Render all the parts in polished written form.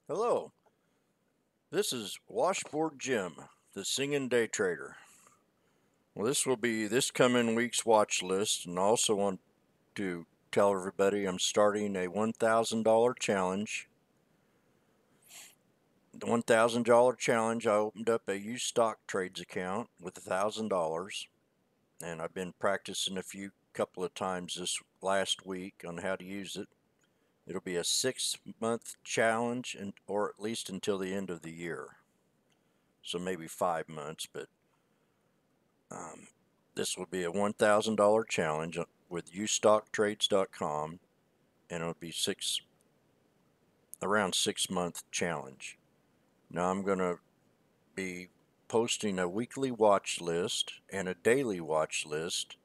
Hello, this is Washboard Jim, the singing day trader. Well, this will be this coming week's watch list, and I also want to tell everybody I'm starting a $1,000 challenge. The $1,000 challenge, I opened up a used stock trades account with $1,000, and I've been practicing a couple of times this last week on how to use it. It'll be a 6-month challenge, or at least until the end of the year. So maybe 5 months, but this will be a $1,000 challenge with ustocktrades.com, and it'll be around 6-month challenge. Now I'm going to be posting a weekly watch list and a daily watch list,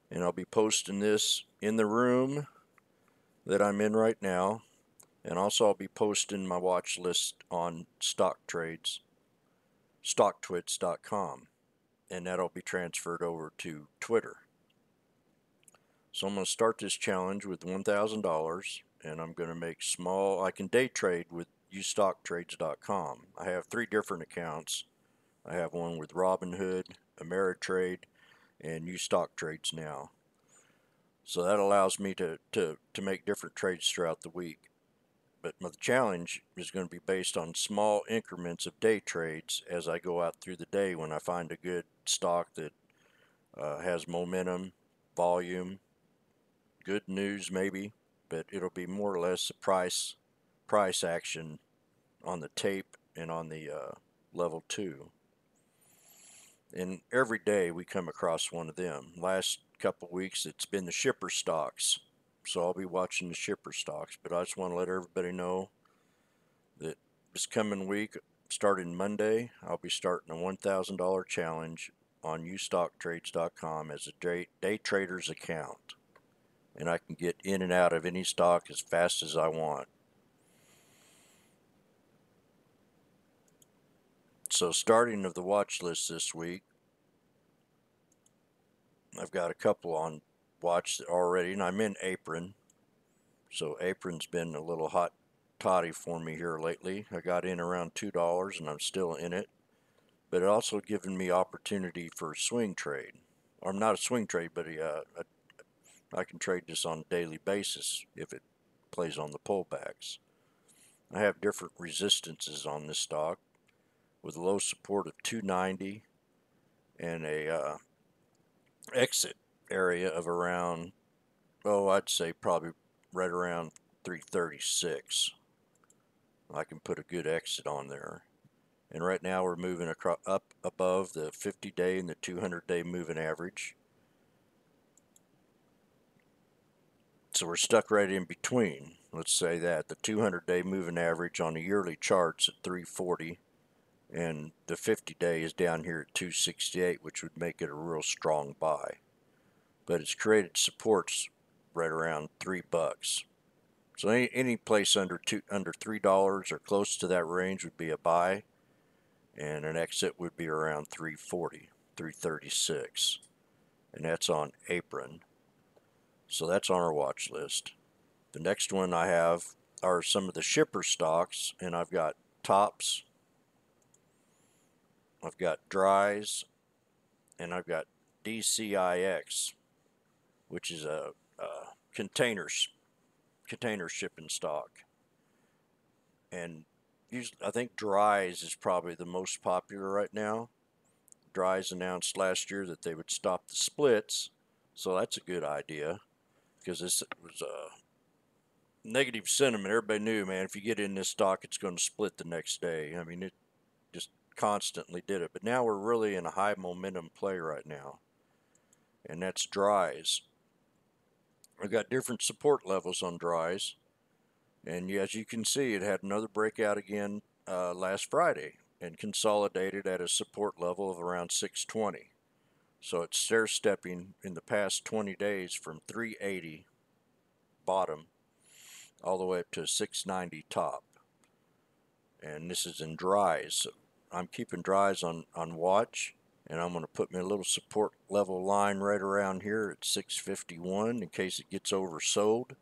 and I'll be posting this in the room that I'm in right now, and also I'll be posting my watch list on stocktwits.com, and that'll be transferred over to Twitter. So I'm going to start this challenge with $1,000, and I'm going to make I can day trade with ustocktrades.com. I have 3 different accounts. I have one with Robinhood, Ameritrade, and ustocktrades now. So that allows me to make different trades throughout the week. But the challenge is going to be based on small increments of day trades as I go out through the day when I find a good stock that has momentum, volume, good news maybe, but it'll be more or less a price action on the tape and on the level 2. And every day we come across one of them. Last couple weeks it's been the shipper stocks, so I'll be watching the shipper stocks. But I just want to let everybody know that this coming week, starting Monday, I'll be starting a $1,000 challenge on ustocktrades.com as a day trader's account, and I can get in and out of any stock as fast as I want. So starting of the watch list this week, I've got a couple on watch already, and I'm in Apron. So Apron's been a little hot toddy for me here lately. I got in around $2 and I'm still in it, but it also given me opportunity for a swing trade. Or not a swing trade, but I can trade this on a daily basis if it plays on the pullbacks. I have different resistances on this stock with a low support of 290 and a exit area of around, I'd say probably right around 336. I can put a good exit on there. And right now we're moving up above the 50-day and the 200-day moving average. So we're stuck right in between. Let's say that the 200-day moving average on the yearly charts at 340, and the 50-day is down here at 268, which would make it a real strong buy. But it's created supports right around $3. So any place under $3 or close to that range would be a buy, and an exit would be around 340, 336, and that's on Apron. So that's on our watch list. The next one I have are some of the shipper stocks, and I've got Tops, I've got Dries, and I've got DCIX, which is a container shipping stock. And I think Dries is probably the most popular right now. Dries announced last year that they would stop the splits, so that's a good idea, because this was a negative sentiment. Everybody knew, man, if you get in this stock, it's going to split the next day. I mean, it just constantly did it. But now we're really in a high momentum play right now, and that's Dries. I've got different support levels on Dries, and as you can see, it had another breakout again last Friday and consolidated at a support level of around 620. So it's stair-stepping in the past 20 days from 380 bottom all the way up to 690 top. And this is in Dries. So I'm keeping Dries on watch, and I'm going to put me a little support level line right around here at 651 in case it gets oversold.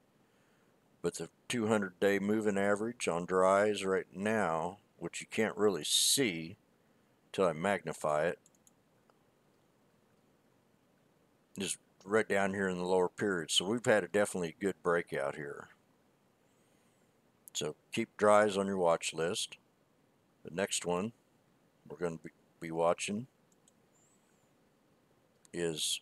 But the 200-day moving average on dries right now, which you can't really see till I magnify it, is right down here in the lower period. So we've had a definitely good breakout here. So keep dries on your watch list. The next one we're going to be watching is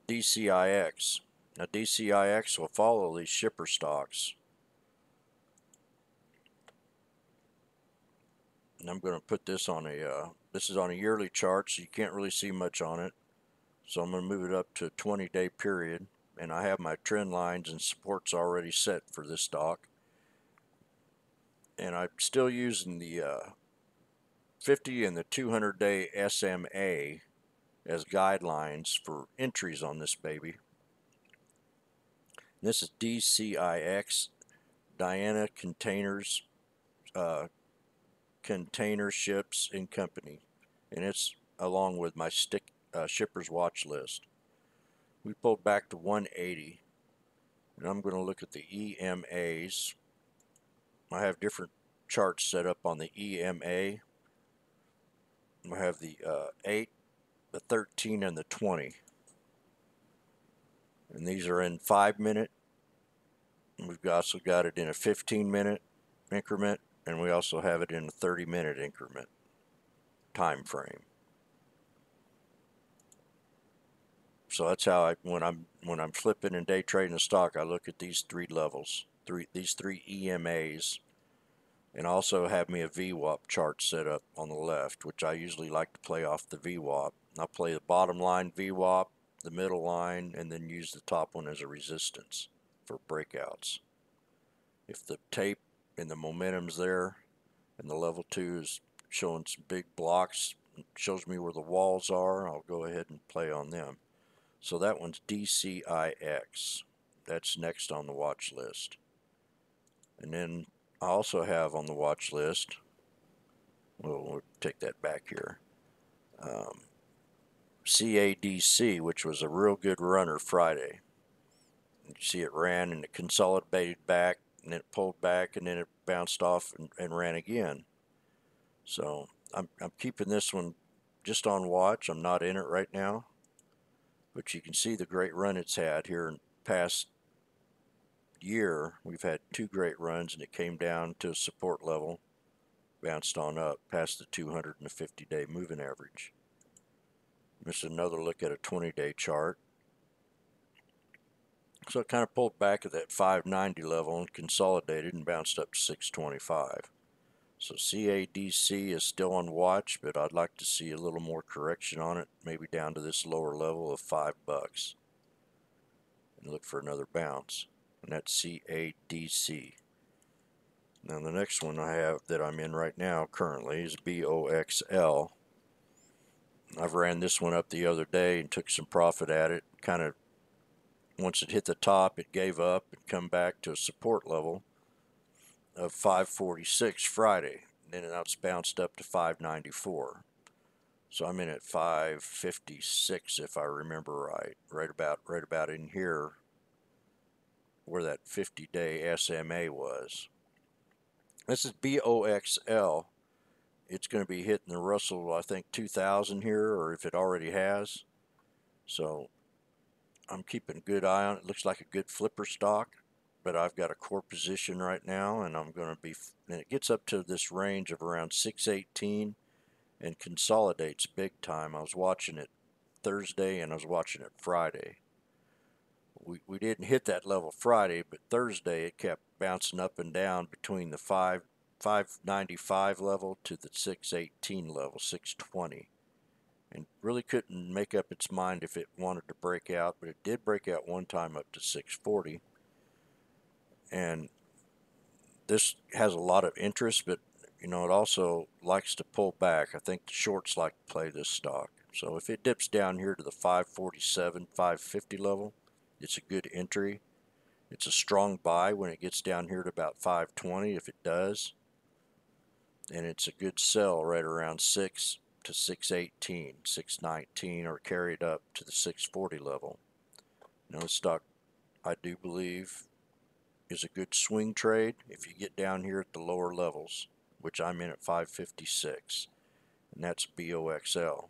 DCIX. Now DCIX will follow these shipper stocks. And I'm going to put this on this is on a yearly chart, so you can't really see much on it. So I'm going to move it up to a 20-day period, and I have my trend lines and supports already set for this stock. And I'm still using the 50 and the 200-day SMA as guidelines for entries on this baby. This is DCIX, Diana Containers, Container Ships and Company, and it's along with my shipper's watch list. We pulled back to 180, and I'm going to look at the EMAs. I have different charts set up on the EMA. I have the 8, the 13, and the 20. And these are in 5-minute. We've also got it in a 15-minute increment, and we also have it in a 30-minute increment time frame. So that's how when I'm flipping and day trading a stock, I look at these three levels, these three EMAs, and also have me a VWAP chart set up on the left, which I usually like to play off the VWAP. I'll play the bottom line VWAP, the middle line, and then use the top one as a resistance for breakouts. If the tape and the momentum's there, and the level 2 is showing some big blocks, shows me where the walls are, I'll go ahead and play on them. So that one's DCIX. That's next on the watch list. And then I also have on the watch list, we'll take that back here, CADC, which was a real good runner Friday. You see it ran and it consolidated back, and then it pulled back, and then it bounced off and ran again. So I'm keeping this one just on watch. I'm not in it right now, but you can see the great run it's had here in the past year. We've had 2 great runs, and it came down to a support level, bounced on up past the 200 and the 50-day moving average. This is another look at a 20-day chart. So it kind of pulled back at that 590 level and consolidated and bounced up to 625. So CADC is still on watch, but I'd like to see a little more correction on it, maybe down to this lower level of $5, and look for another bounce. And that's CADC. Now the next one I have that I'm in right now currently is BOXL. I've ran this one up the other day and took some profit at it. Kind of, once it hit the top, it gave up and come back to a support level of 546 Friday. Then it's bounced up to 594. So I'm in at 556 if I remember right. Right about in here where that 50-day SMA was. This is BOXL. It's going to be hitting the Russell, I think, 2000 here, or if it already has. So I'm keeping a good eye on it. It looks like a good flipper stock, but I've got a core position right now, and I'm going to be, and it gets up to this range of around 618 and consolidates big time. I was watching it Thursday and I was watching it Friday. We didn't hit that level Friday, but Thursday it kept bouncing up and down between the 595 level to the 618 level, 620. And really couldn't make up its mind if it wanted to break out, but it did break out one time up to 640. And this has a lot of interest, but you know, it also likes to pull back. I think the shorts like to play this stock. So if it dips down here to the 547, 550 level, it's a good entry. It's a strong buy when it gets down here to about 520 if it does. And it's a good sell right around 6 to 618, 619, or carry it up to the 640 level. Now the stock, I do believe, is a good swing trade if you get down here at the lower levels, which I'm in at 556, and that's BOXL.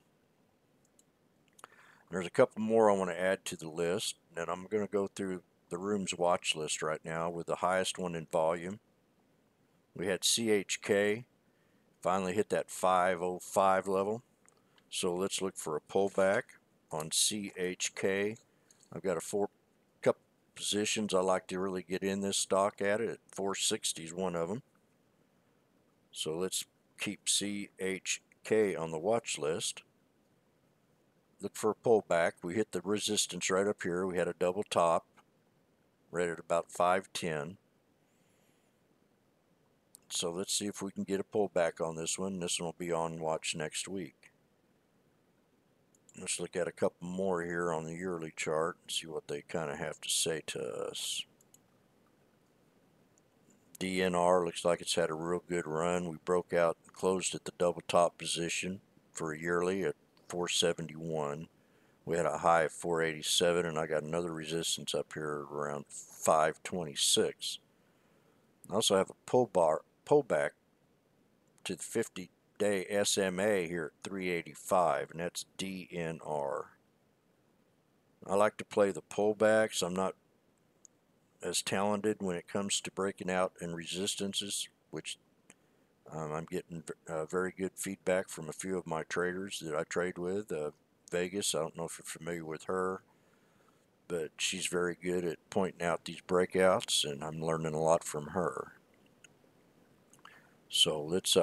There's a couple more I want to add to the list, and I'm going to go through the room's watch list right now with the highest one in volume. We had CHK finally hit that 505 level, so let's look for a pullback on CHK. I've got a couple positions I like to really get in this stock at it. 460 is one of them. So let's keep CHK on the watch list. Look for a pullback. We hit the resistance right up here. We had a double top right at about 510. So let's see if we can get a pullback on this one. This one will be on watch next week. Let's look at a couple more here on the yearly chart and see what they kind of have to say to us. DNR looks like it's had a real good run. We broke out and closed at the double top position for a yearly at 471. We had a high of 487, and I got another resistance up here around 526. I also have a pullback to the 50-day SMA here at 385, and that's DNR. I like to play the pullbacks. I'm not as talented when it comes to breaking out in resistances, which I'm getting very good feedback from a few of my traders that I trade with. Vegas, I don't know if you're familiar with her, but she's very good at pointing out these breakouts, and I'm learning a lot from her. So let's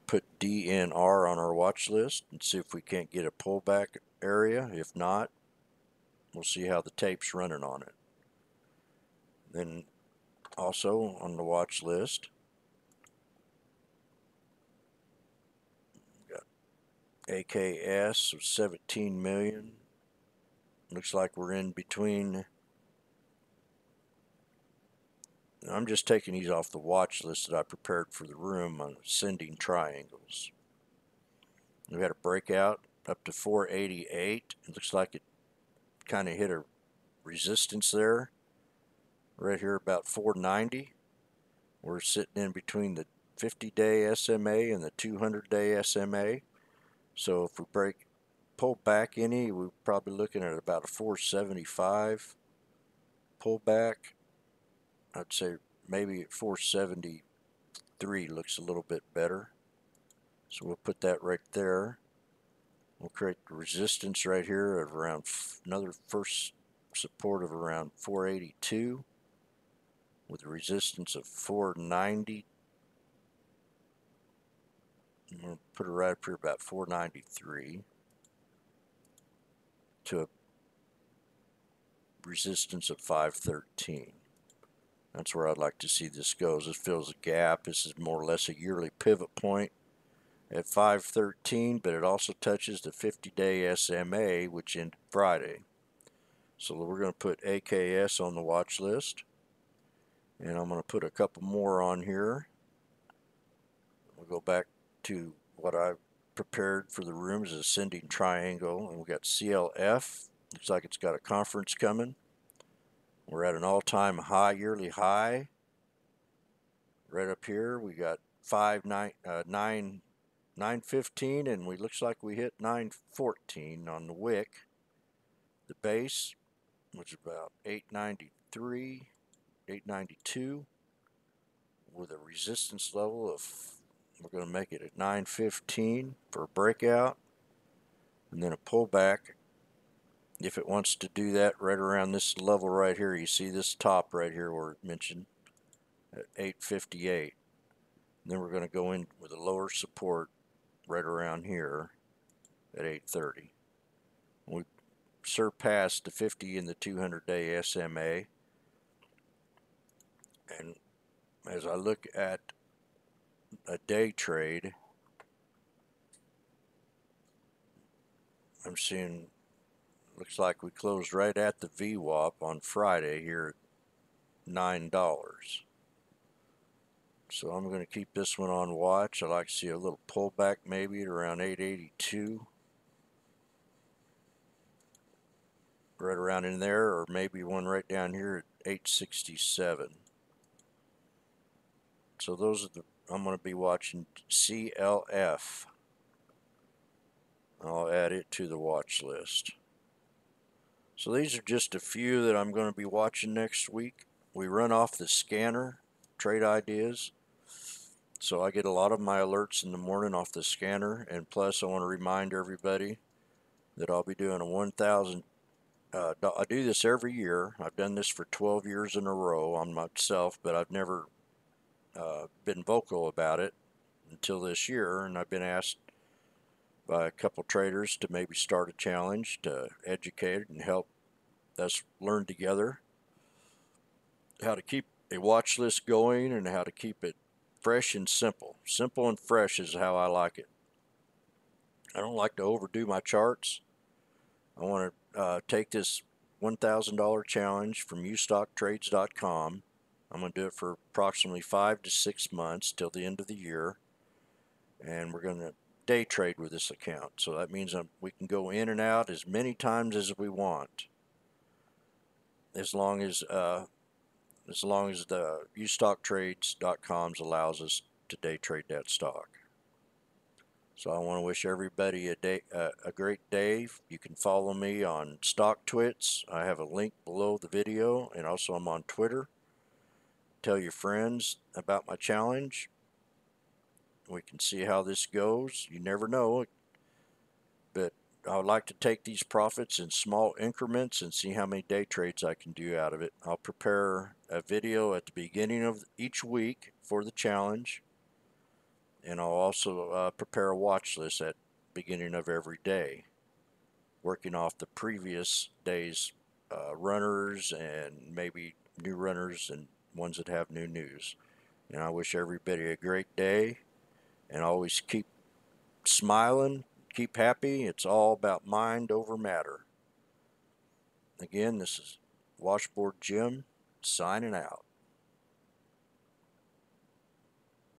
put DNR on our watch list and see if we can't get a pullback area. If not, we'll see how the tape's running on it. Then also on the watch list, got AKS of 17 million. Looks like we're in between. I'm just taking these off the watch list that I prepared for the room on ascending triangles. We had a breakout up to 488. It looks like it kind of hit a resistance there right here about 490. We're sitting in between the 50-day SMA and the 200-day SMA. So if we pull back any, we're probably looking at about a 475 pullback. I'd say maybe at 473 looks a little bit better. So we'll put that right there. We'll create the resistance right here at around another first support of around 482 with a resistance of 490. I'm going to put it right up here about 493 to a resistance of 513. That's where I'd like to see this goes. This fills a gap. This is more or less a yearly pivot point at 513, but it also touches the 50-day SMA, which ended Friday. So we're going to put AKS on the watch list, and I'm going to put a couple more on here. We'll go back to what I prepared for the room as ascending triangle, and we got CLF. Looks like it's got a conference coming. We're at an all-time high, yearly high. Right up here, we got 915, and we looks like we hit 914 on the wick. The base, which is about 893, 892, with a resistance level of, we're going to make it at 915 for a breakout, and then a pullback. If it wants to do that right around this level right here, you see this top right here where it mentioned at 858. And then we're going to go in with a lower support right around here at 830. We surpassed the 50 and the 200-day SMA. And as I look at a day trade, I'm seeing, looks like we closed right at the VWAP on Friday here at $9. So I'm going to keep this one on watch. I like to see a little pullback maybe at around 882. Right around in there, or maybe one right down here 867. So those are the, I'm going to be watching CLF. I'll add it to the watch list. So these are just a few that I'm going to be watching next week. We run off the scanner, Trade Ideas. So I get a lot of my alerts in the morning off the scanner. And plus I want to remind everybody that I'll be doing a 1,000. I do this every year. I've done this for 12 years in a row on myself, but I've never been vocal about it until this year. And I've been asked by a couple traders to maybe start a challenge to educate and help us learn together how to keep a watch list going and how to keep it fresh and simple. Simple and fresh is how I like it. I don't like to overdo my charts. I want to take this $1,000 challenge from ustocktrades.com. I'm going to do it for approximately 5 to 6 months till the end of the year. And we're going to day trade with this account. So that means we can go in and out as many times as we want, as long as the ustocktrades.com allows us to day trade that stock. So I want to wish everybody a great day. You can follow me on StockTwits. I have a link below the video, and also I'm on Twitter. Tell your friends about my challenge. We can see how this goes. You never know, but I would like to take these profits in small increments and see how many day trades I can do out of it. I'll prepare a video at the beginning of each week for the challenge, and I'll also prepare a watch list at the beginning of every day, working off the previous day's runners and maybe new runners and ones that have new news. And I wish everybody a great day, and always keep smiling, keep happy. It's all about mind over matter. Again, this is Washboard Jim signing out.